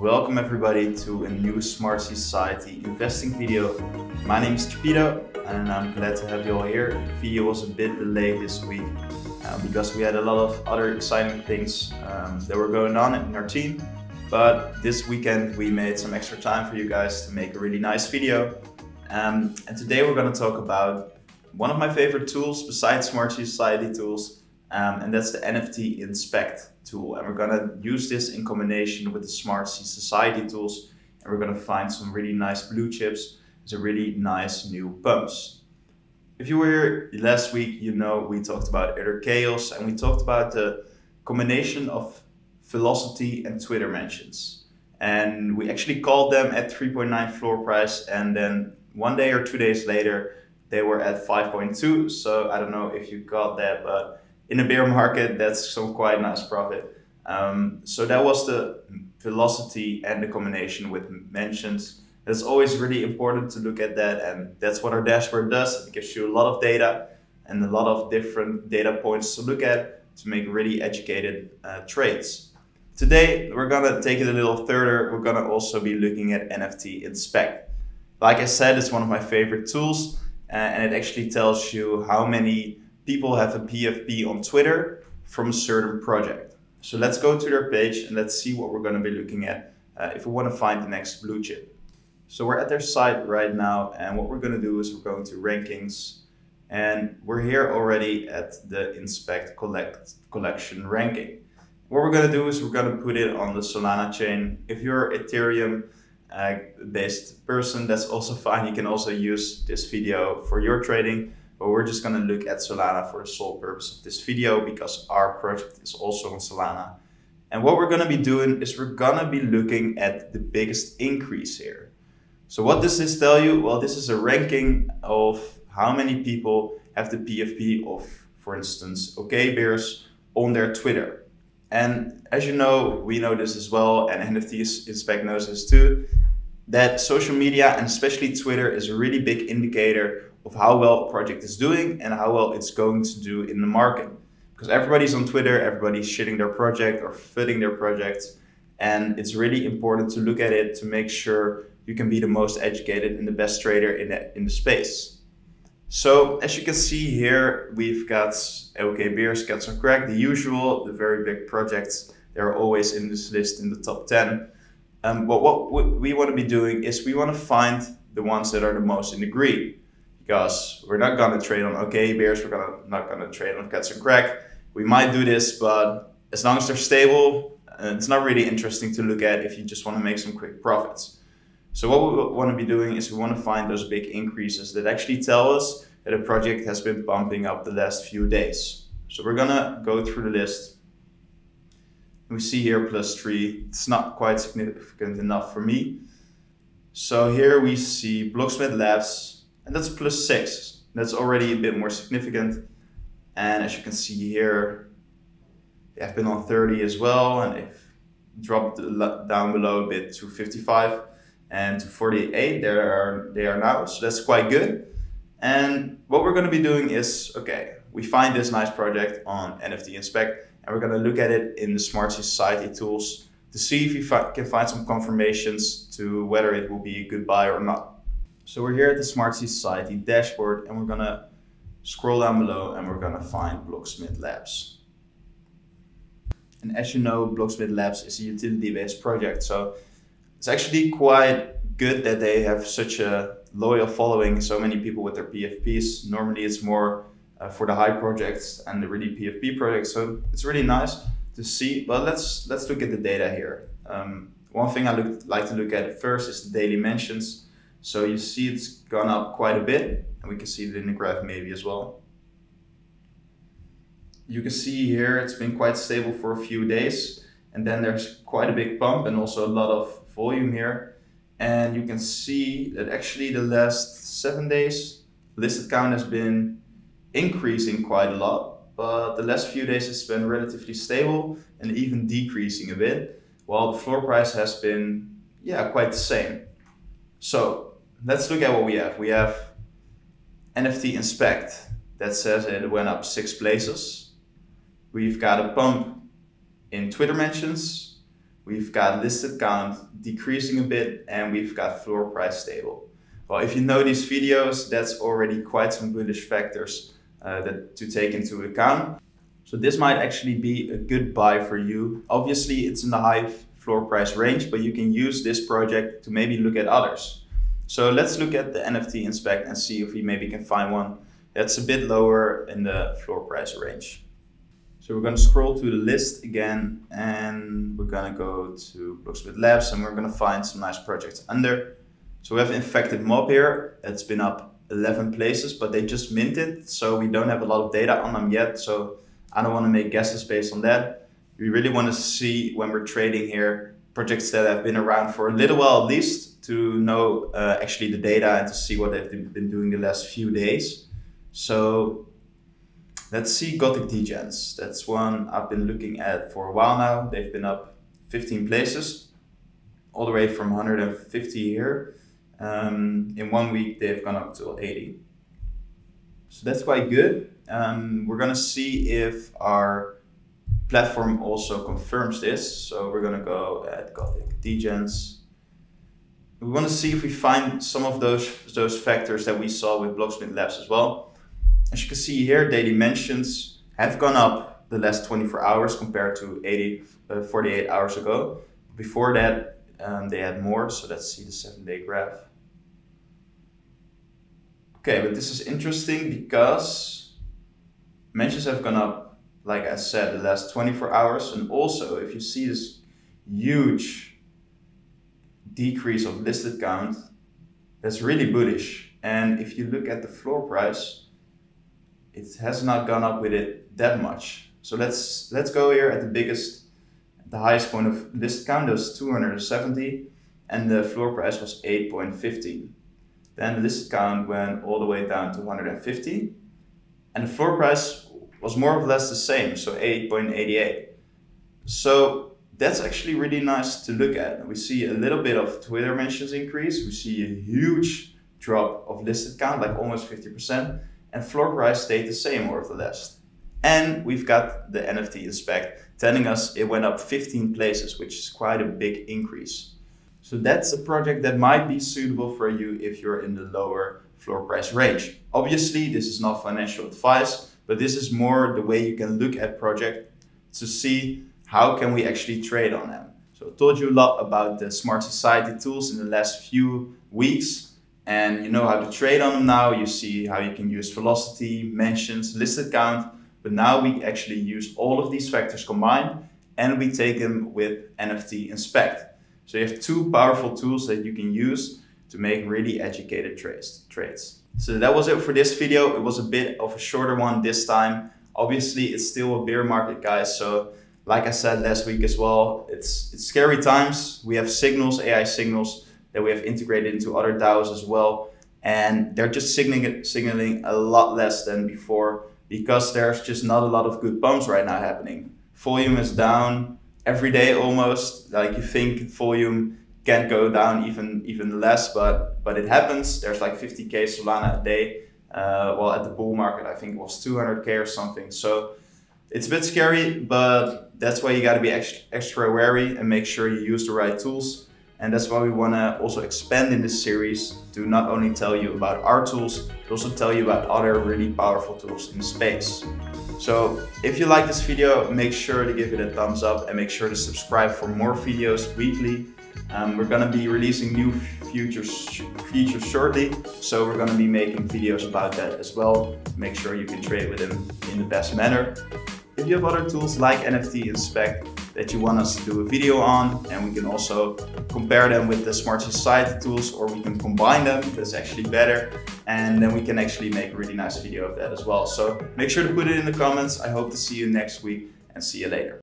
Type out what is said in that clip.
Welcome everybody to a new Smart Society investing video. My name is Chipito and I'm glad to have you all here. The video was a bit delayed this week because we had a lot of other exciting things that were going on in our team. But this weekend we made some extra time for you guys to make a really nice video. And today we're going to talk about one of my favorite tools besides Smart Society tools, and that's the NFT Inspect tool. And we're going to use this in combination with the Smart Society tools, and we're going to find some really nice blue chips, some really nice new pumps. If you were here last week, you know we talked about Utter Chaos, and we talked about the combination of velocity and Twitter mentions. And we actually called them at 3.9 floor price, and then 1 day or 2 days later, they were at 5.2. So I don't know if you got that, but in a bear market, that's some quite nice profit. So that was the velocity and the combination with mentions. It's always really important to look at that, and that's what our dashboard does. It gives you a lot of data and a lot of different data points to look at to make really educated trades. Today, we're gonna take it a little further. We're gonna also be looking at NFT Inspect. Like I said, it's one of my favorite tools, and it actually tells you how many people have a PFP on Twitter from a certain project. So let's go to their page and let's see what we're going to be looking at if we want to find the next blue chip. So we're at their site right now, and what we're going to do is we're going to rankings, and we're here already at the Inspect collection ranking. What we're going to do is we're going to put it on the Solana chain. If you're Ethereum based person, that's also fine. You can also use this video for your trading, but we're just going to look at Solana for the sole purpose of this video because our project is also on Solana. And what we're going to be doing is we're going to be looking at the biggest increase here. So what does this tell you? Well, this is a ranking of how many people have the PFP of, for instance, OK Bears on their Twitter. And as you know, we know this as well, and NFT Inspect knows this too, that social media and especially Twitter is a really big indicator of how well a project is doing and how well it's going to do in the market. Because everybody's on Twitter, everybody's shitting their project or fitting their projects, and it's really important to look at it to make sure you can be the most educated and the best trader in the space. So as you can see here, we've got OK Beers, Cats on Crack, the usual, the very big projects. They're always in this list in the top 10. But what we want to be doing is we want to find the ones that are the most in the green, because we're not going to trade on OK Bears, we're not going to trade on Cats and Crack. We might do this, but as long as they're stable, it's not really interesting to look at if you just want to make some quick profits. So what we want to be doing is we want to find those big increases that actually tell us that a project has been bumping up the last few days. So we're going to go through the list. We see here +3. It's not quite significant enough for me. So here we see Blocksmith Labs, and that's +6. That's already a bit more significant. And as you can see here, they have been on 30 as well, and they've dropped down below a bit to 55 and to 48. They are now, so that's quite good. And what we're going to be doing is, okay, we find this nice project on NFT Inspect, and we're going to look at it in the Smart Society tools to see if we can find some confirmations to whether it will be a good buy or not. So we're here at the Smart Society dashboard, and we're going to scroll down below and we're going to find Blocksmith Labs. And as you know, Blocksmith Labs is a utility-based project, so it's actually quite good that they have such a loyal following, so many people with their PFPs. Normally it's more for the high projects and the really PFP projects, so it's really nice to see. But let's look at the data here. One thing I like to look at first is the daily mentions. So you see it's gone up quite a bit, and we can see it in the graph maybe as well. You can see here it's been quite stable for a few days, and then there's quite a big pump and also a lot of volume here. And you can see that actually the last 7 days, listed count has been increasing quite a lot, but the last few days it's been relatively stable and even decreasing a bit, while the floor price has been, quite the same. So let's look at what we have. We have NFT Inspect that says it went up 6 places. We've got a pump in Twitter mentions. we've got listed count decreasing a bit, and we've got floor price stable. Well, if you know these videos, that's already quite some bullish factors to take into account. So this might actually be a good buy for you. Obviously, it's in the high floor price range, but you can use this project to maybe look at others. So let's look at the NFT inspect and see if we maybe can find one that's a bit lower in the floor price range. So we're going to scroll to the list again, and we're going to go to Blocksmith Labs, and we're going to find some nice projects under. So we have Infected Mob here. It's been up 11 places, but they just minted, so we don't have a lot of data on them yet. So I don't want to make guesses based on that. We really want to see, when we're trading here, projects that have been around for a little while at least, to know actually the data and to see what they've been doing the last few days. So let's see Gothic Degens. That's one I've been looking at for a while now. They've been up 15 places, all the way from 150 here. In 1 week, they've gone up to 80. So that's quite good. We're gonna see if our platform also confirms this. So we're gonna go at Gothic Degens. We want to see if we find some of those factors that we saw with Blocksmith Labs as well. As you can see here, daily mentions have gone up the last 24 hours compared to 48 hours ago. Before that, they had more, so let's see the 7-day graph. Okay, but this is interesting because mentions have gone up, like I said, the last 24 hours. And also, if you see this huge decrease of listed count, that's really bullish. And if you look at the floor price, it has not gone up with it that much. So let's go here at the highest point of listed count was 270, and the floor price was 8.15. Then the listed count went all the way down to 150, and the floor price was more or less the same, so 8.88. So that's actually really nice to look at. We see a little bit of Twitter mentions increase. We see a huge drop of listed count, like almost 50%, and floor price stayed the same, more or less. And we've got the NFT inspect telling us it went up 15 places, which is quite a big increase. So that's a project that might be suitable for you if you're in the lower floor price range. Obviously, this is not financial advice, but this is more the way you can look at projects to see how can we actually trade on them. So I told you a lot about the Smart Society tools in the last few weeks, and you know how to trade on them now. You see how you can use velocity, mentions, listed count, but now we actually use all of these factors combined, and we take them with NFT inspect. So you have two powerful tools that you can use to make really educated trades. So that was it for this video. It was a bit of a shorter one this time. Obviously, it's still a bear market, guys. So like I said last week as well, it's scary times. We have signals, AI signals, that we have integrated into other DAOs as well. And they're just signaling a lot less than before because there's just not a lot of good pumps right now happening. Volume is down every day almost. Like, you think volume can go down even less, but it happens. There's like 50K Solana a day. Well, at the bull market, I think it was 200K or something. So it's a bit scary, but that's why you got to be extra wary and make sure you use the right tools. And that's why we want to also expand in this series to not only tell you about our tools, but also tell you about other really powerful tools in the space. So if you like this video, make sure to give it a thumbs up and make sure to subscribe for more videos weekly. We're going to be releasing new features shortly, so we're going to be making videos about that as well. Make sure you can trade with them in the best manner. If you have other tools like NFT Inspect that you want us to do a video on, and we can also compare them with the Smart Society tools, or we can combine them, that's actually better, and then we can actually make a really nice video of that as well. So make sure to put it in the comments. I hope to see you next week, and see you later.